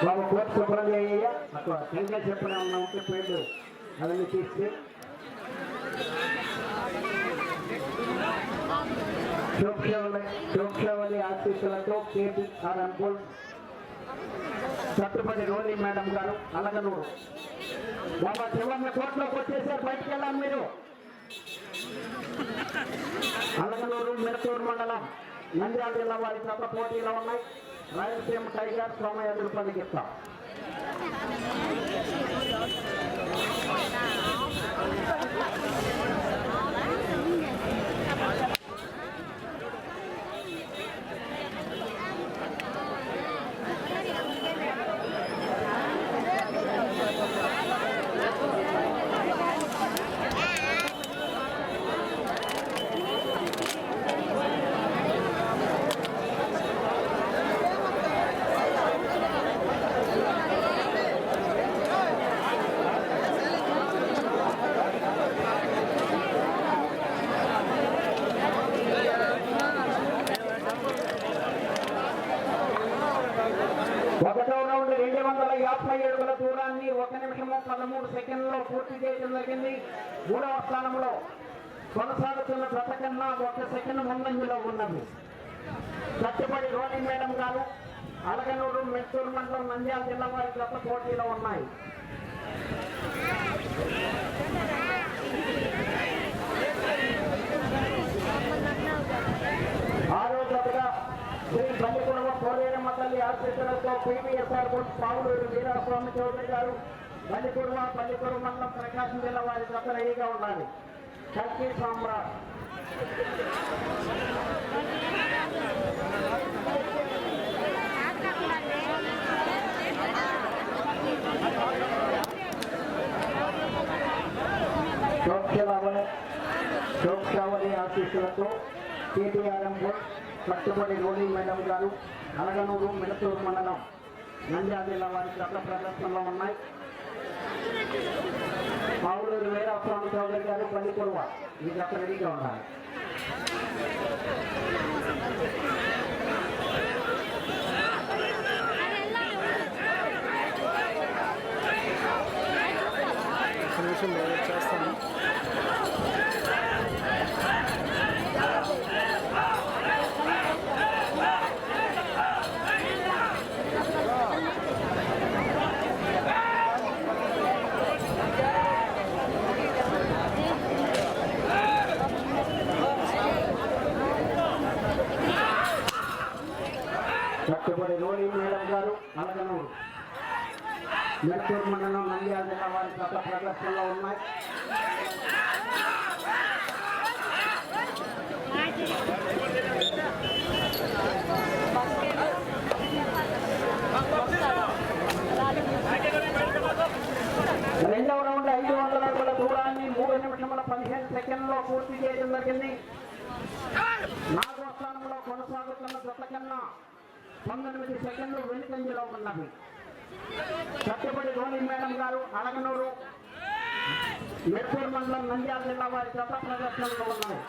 బాబు court శుభ్రం చేయ అక్కడ టెంకాయ చెప్పిన ఉంటే పేర్లు అవన్నీ తీస్తే చోక్షవలి ఆశీస్సులతో కేటీఆర్ అంకుల్ సత్తుపల్లి రోలి మేడం గారు అలగనూరు. బాబా చివరిని కోర్టులోకి వచ్చేసారు, బయటికి వెళ్ళాలి మీరు. అలగనూరు మిరతూరు మండలం నంద్యాల జిల్లా వారి చేత పోటీలో ఉన్నాయి. రాయలసీమ టైగర్ సోమయ్య తిరుపతికి ఇస్తాం. ఒకటో రౌండ్ 250 అడుగుల దూరాన్ని 1 నిమిషము 13 సెకండ్లో పూర్తి చేయడం జరిగింది. మూడవ స్థానంలో కొనసాగుతున్న జత కన్నా 1 సెకండ్ ముందంజలో ఉన్నది. సత్తుపల్లి రోని మేడం గారు అలగనూరు మెత్తూరు మండలం నంద్యాల జిల్లా వారి జత పోటీలో ఉన్నాయి. ఆరో జతగా శ్రీ బల్లికొండ పోలేరమ్మ తల్లి ఆశీస్సులతో పీవీఎస్ఆర్ పావులూరు వీరాస్వామి చౌదరి గారు పల్లికొండ మండలం ప్రకాశం జిల్లా వారి జత రెడీగా ఉండాలి. కల్కి సామ్రాట్ చోక్షావళి ఆశీస్సులతో కేటీఆర్ సత్తుపల్లి రోలి మేడం గారు అలగనూరు మిడతూరు మండలం నంద్యాల జిల్లా వారి జత ప్రదర్శనలో ఉన్నాయి. పావులూరు వీరాస్వామి చౌదరి గారు పల్లికొండ ఈ జత రెడీగా ఉండాలి. చేస్తాను. సత్తుపల్లి రోలి మేడం గారు అలగనూరు మెత్తూరు మండలం నంద్యాల జిల్లా వారి గత ప్రదర్శనలో ఉన్నాయి. రెండవ రౌండ్ 500 అడుగుల దూరాన్ని 3 నిమిషముల 15 సెకండ్లో పూర్తి చేయడం జరిగింది. 4వ స్థానంలో కొనసాగుతున్న జత కన్నా 19 సెకండ్లు వెనుకంజలో ఉన్నవి. సత్తుపల్లి రోని మేడం గారు అలగనూరు మెత్తూరు మండలం నంద్యాల జిల్లా వారి జత ప్రదర్శనలో ఉన్నాయి.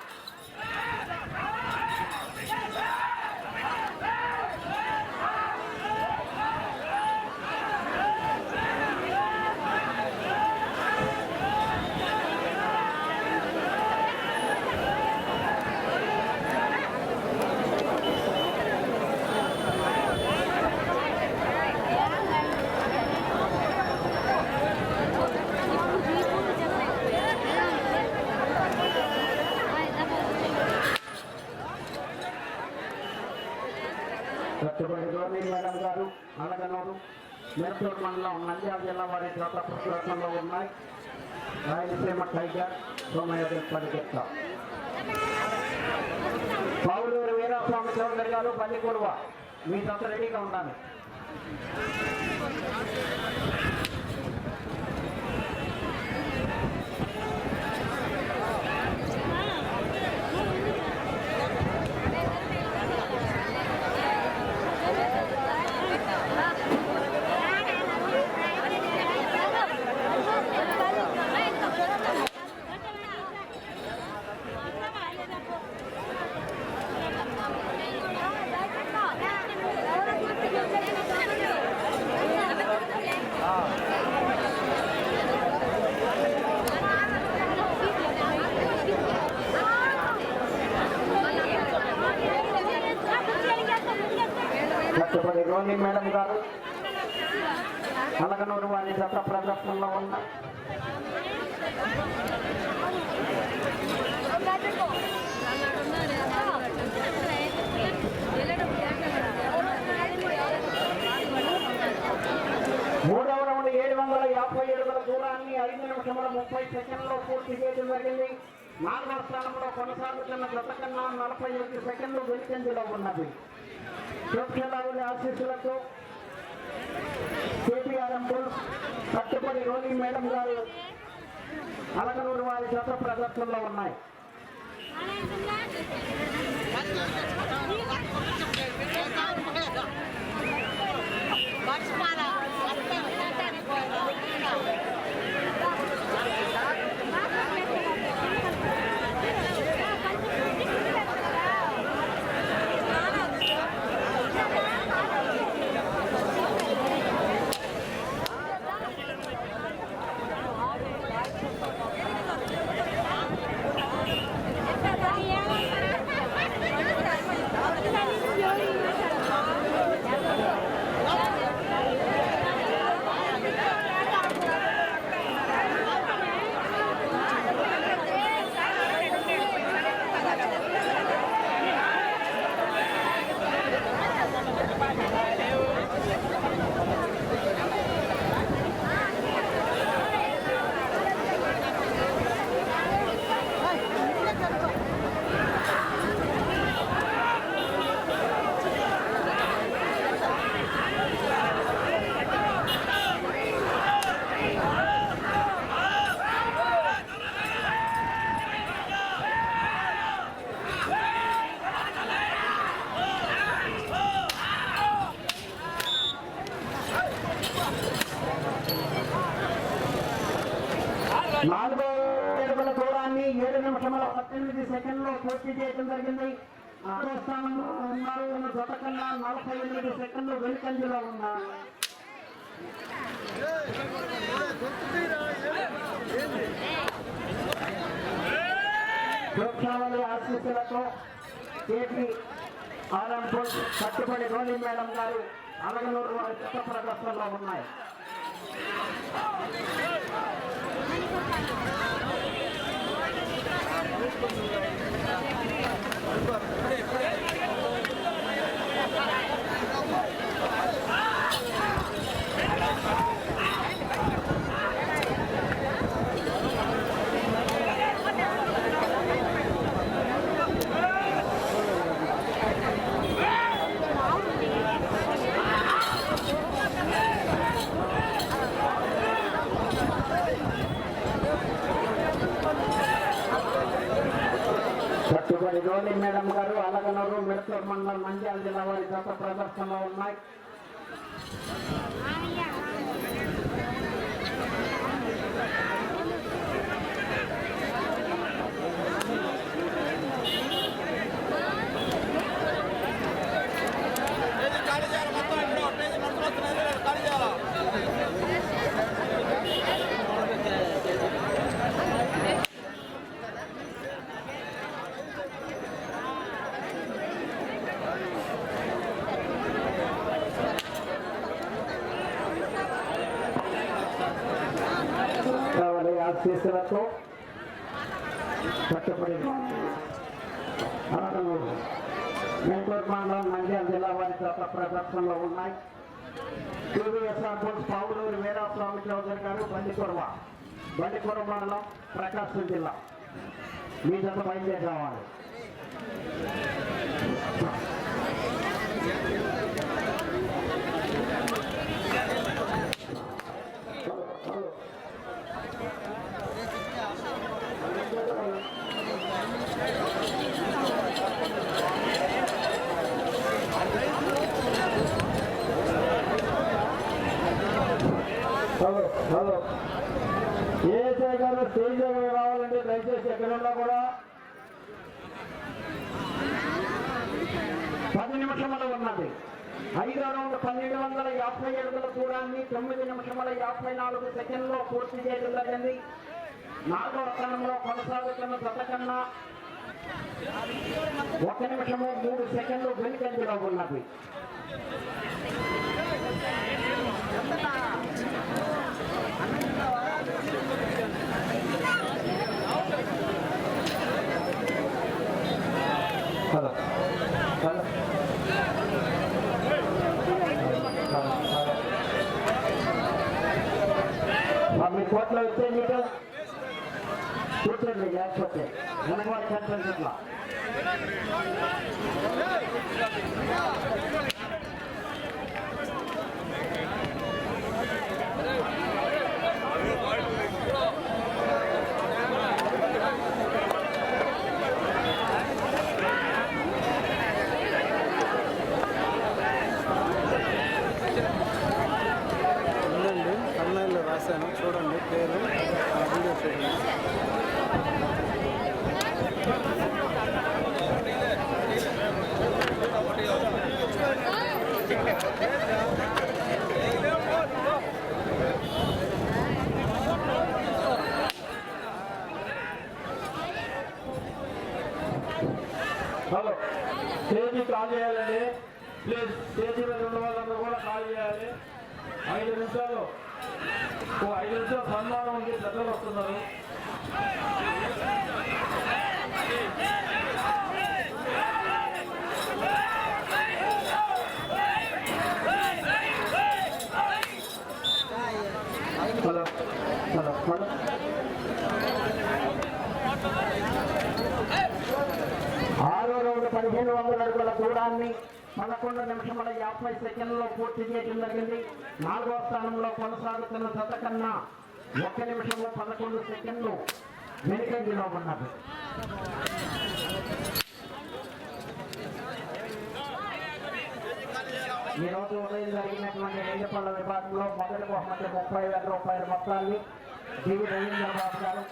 సత్తుపల్లి రోని మేడం గారు అలగనూరు మెత్తూరు మండలం నంద్యాల జిల్లా వారి జత ప్రదర్శనలో ఉన్నాయి. రాయలసీమ టైగర్ సోమయ్య తిరుపతికి ఇస్తాం. పావులూరు వీరాస్వామి చౌదరి గారు పల్లికొండ మీ జత రెడీగా ఉండాలి. కట్టుబడి రోని మేడం గారు అలగనూరు వారి జత ప్రదర్శనలో ఉన్నాయి. మూడవ రౌండ్ 750 అడుగుల దూరాన్ని 5 నిమిషముల 30 సెకండ్లో పూర్తి చేయడం జరిగింది. నాలుగవ స్థానంలో కొనసాగుతున్న జత కన్నా 41 సెకండ్లు వెనుకంజలో ఉన్నది. ప్రేక్షకుల ఆశీస్సులతో కేపీఆర్ఎం బుల్స్ కట్టుబడి రోని మేడం గారు అలగనూరు వారి జత ప్రదర్శనలో ఉన్నాయి. నాలుగో అడుగుల దూరాన్ని 7 నిమిషముల 18 సెకండ్లో పూర్తి చేయడం జరిగింది. ఆరో స్థానంలో ఉన్నారు జత కన్నా 48 సెకండ్లు వెనుకంజలో ఉన్నారు. ప్రేక్షకుల ఆశీస్సులతో కేపీఆర్ఎం బుల్స్ కట్టుబడి రోని మేడం గారు అలగనూరు వారి జత ప్రదర్శనలో ఉన్నాయి. కట్టుబడి రోని మేడం గారు అలగనూరు మెడతూరు మండలం నంద్యాల జిల్లా వారి జత ప్రదర్శనలో ఉన్నాయి. ఆశీస్సులతో కట్టుబడి మెట్రూరు మండలం నంద్యాల జిల్లా వారి జత ప్రదర్శనలో ఉన్నాయి. టీవీఎస్ఆర్ బుల్స్ పావులూరు వీరాస్వామి చౌదరి గారు బండికొర మండలం ప్రకాశం జిల్లా. మీ జత బయలుదేరి రావాలి. హలో ఏసే గారు స్టేజ్ రావాలంటే దయచేసి ఎక్కడున్నా కూడా 10 నిమిషములు ఉన్నది. 5వ రౌండ్ 1250 అడుగుల దూరాన్ని 9 నిమిషముల 54 సెకండ్లో పూర్తి చేయడం జరిగింది. 4వ స్థానంలో కొనసాగుతున్న జత కన్నా 1 నిమిషము 3 సెకండ్లు వెనుకంజలో ఉన్నది. మీ కోట్లో వచ్చే మీకు కూర్చోండి, లేకపోతే వెనకవాడి సెంటర్ ఇట్లా రాశాను, చూడండి పేరు వీడియో చూడండి. హలో, స్టేజీ కాల్ చేయాలండి ప్లీజ్. స్టేజీ మీద ఉన్న వాళ్ళందరూ కూడా కాల్ చేయాలి. 5 నిమిషాలు సన్మానం ఉంది, పెద్దలు వస్తున్నారు. హలో హలో హలో 6వ రౌండ్ 1500 అడుగుల దూరాన్ని 11 నిమిషముల 50 సెకండ్లలో పూర్తి చేయడం జరిగింది. 4వ స్థానంలో కొనసాగుతున్న జత కన్నా 1 నిమిషము 11 సెకండ్లు వెనుకంజలో ఉన్నది. ఈ రోజు ఉదయం జరిగినటువంటి 2 పళ్ళ విభాగంలో మొదటి బహుమతి 30,000 రూపాయల మొత్తాన్ని దివి రవీంద్రబాబు గారు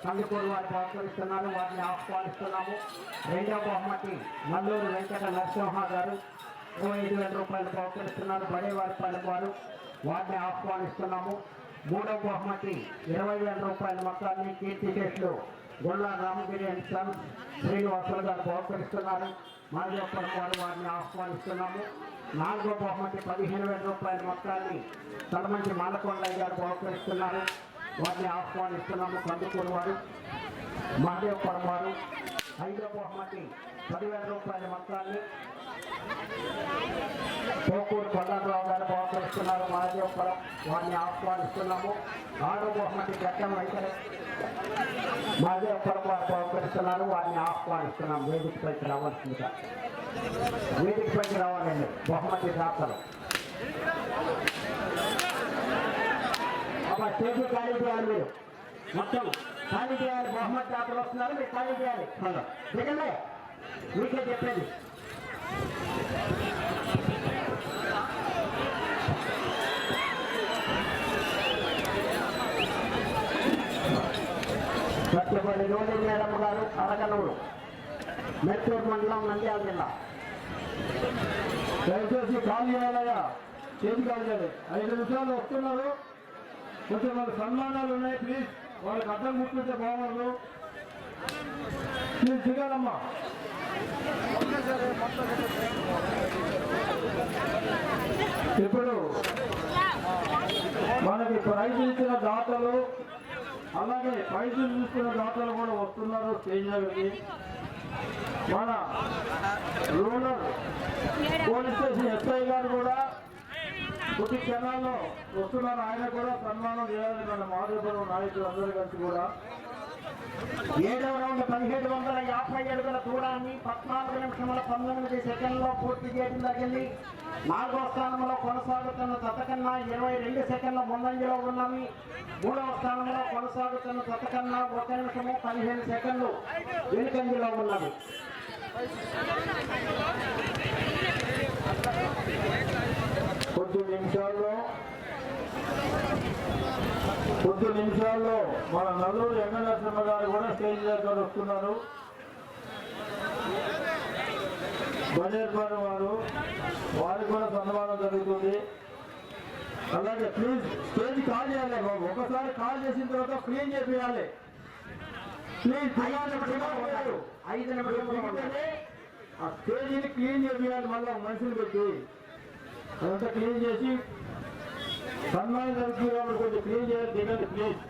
కందుకూరు వారికి ఆహ్వానిస్తున్నారు, వారిని ఆహ్వానిస్తున్నాము. 2వ బహుమతి నల్లూరు వెంకట నరసింహ గారు 25,000 రూపాయలు బహుకరిస్తున్నారు, బడేవారిపాలెం వారు, వారిని ఆహ్వానిస్తున్నాము. 3వ బహుమతి 20,000 రూపాయల మొత్తాన్ని కీర్తిశేషులు గొల్లా రామగిరి అండ్ సన్స్ శ్రీనివాసులు గారు బహుకరిస్తున్నారు, మాజీపురం వారు, వారిని ఆహ్వానిస్తున్నాము. 4వ బహుమతి 15,000 రూపాయల మొత్తాన్ని తలమంచి మాలకొండయ్య గారు బహుకరిస్తున్నారు, వారిని ఆహ్వానిస్తున్నాము, కందుకూరు వారు, మహదేవపురం వారు. 5వ బహుమతి 10,000 రూపాయల మొత్తాన్ని పోకూరు కొండరావు గారు బహుకరిస్తున్నారు, మహదేవపురం, వారిని ఆహ్వానిస్తున్నాము. 6వ బహుమతి గట్టం వెంకట మహదేవపురం వారు బహుకరిస్తున్నారు, వారిని ఆహ్వానిస్తున్నాము. వేదికపైకి రావాల్సిందిగా, వేదికపైకి రావాలండి బహుమతి దాతలు. స్టేజీ ఖాళీ చేయాలి, మీరు మొత్తం ఖాళీ చేయాలి. బహుమతి దాతలు వస్తున్నారు, మీరు ఖాళీ చేయాలి. దిగండి, మీకే చెప్పేది. సత్యపల్లి రోజు మేడం గారు, అరగనూరు, మెత్తూరు మండలం, నంద్యాల జిల్లా. దయచేసి కాల్ చేయాలయ్యా, చేతి కాల్ చేయాలి. 5 నిమిషాలు వస్తున్నారు, కొంచెం వాళ్ళ సన్మానాలు ఉన్నాయి, ప్లీజ్ వాళ్ళకి అడ్డం కూర్చుంటే బాగున్నారు. ప్లీజ్ దిగాలమ్మా. ఇప్పుడు మనకి ప్రైజ్ ఇచ్చిన దాతలు, అలాగే ప్రైజులు తీసుకున్న దాతలు కూడా వస్తున్నారు స్టేజ్ దగ్గరికి. మన రూరల్ పోలీస్ స్టేషన్ ఎస్ఐ గారు కూడా కొద్ది క్షణాల్లో వస్తున్నారు, ఆయన కూడా సన్మానం చేయాలి. మన మాధవపురం నాయకులు అందరూ కలిసి కూడా 7వ రౌండ్ 1750 అడుగుల దూరాన్ని 14 నిమిషముల 19 సెకండ్లలో పూర్తి చేయడం జరిగింది. 4వ స్థానంలో కొనసాగుతున్న జత కన్నా 22 సెకండ్ల ముందంజలో ఉన్నవి. 3వ స్థానంలో కొనసాగుతున్న జత కన్నా 1 నిమిషము 15 సెకండ్లు వెనుకంజలో ఉన్నవి. కొద్ది నిమిషాల్లో మన నల్లూరు వెంకటనరసింహ గారు కూడా స్టేజ్ దగ్గర వస్తున్నారు. బనేర్పాలెం వారు, వారికి కూడా సన్మానం జరుగుతుంది. అలాగే ప్లీజ్ స్టేజ్ కాల్ చేయాలి బాబు, ఒకసారి కాల్ చేసిన తర్వాత క్లీన్ చేయాలి. ప్లీజ్ 5 నిమిషములు ఉన్నాయి. 5 నిమిషములు ఉన్నాయి. ఆ స్టేజీని క్లీన్ చేయాలి. మళ్ళీ మనుషులు పెట్టి అదంతా క్లీన్ చేసి సన్మానం జరుగుతున్నప్పుడు కొంచెం క్లీన్ చేయాలి. దిగండి ప్లీజ్.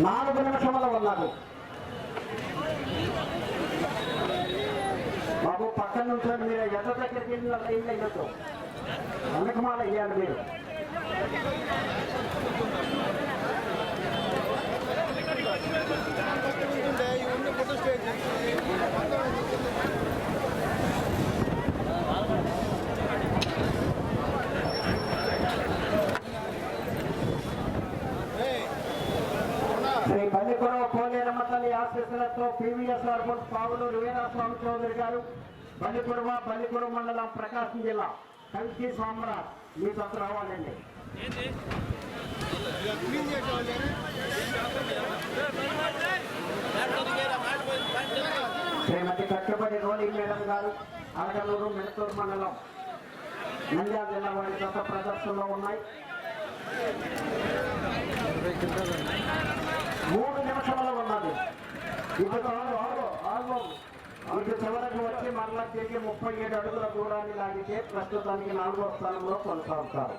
నాలుగు నిమిషములు ఉన్నది. బాబు పక్కన నుంచి మీరు ఎద దగ్గరికి వెళ్ళిన లైన్ అయ్యొద్దు. వెనకమాల అయ్యారు మీరు. ఫోటో స్టేజ్ శ్రీ బల్లిపురం పోలేరమ్మ తల్లి ఆశీస్సులతో పీవీఎస్ ఆర్పూర్ పావులూరు వీరాస్వామి చౌదరి గారు, బల్లిపురం మండలం, ప్రకాశం జిల్లా. కల్కి సామ్రాట్ మీ తప్పు రావాలండి. శ్రీమతి కట్టుబడి రోలి మేడం గారు, అరగలూరు, మెలతూరు మండలం, నంద్యాల జిల్లా వారి గత ప్రదర్శనలో ఉన్నాయి. 3 నిమిషములు ఉన్నది. ఇటు చివరకు వచ్చి మరలా తిరిగి 37 అడుగుల దూరాన్ని లాగితే ప్రస్తుతానికి 4వ స్థానంలో కొనసాగుతారు.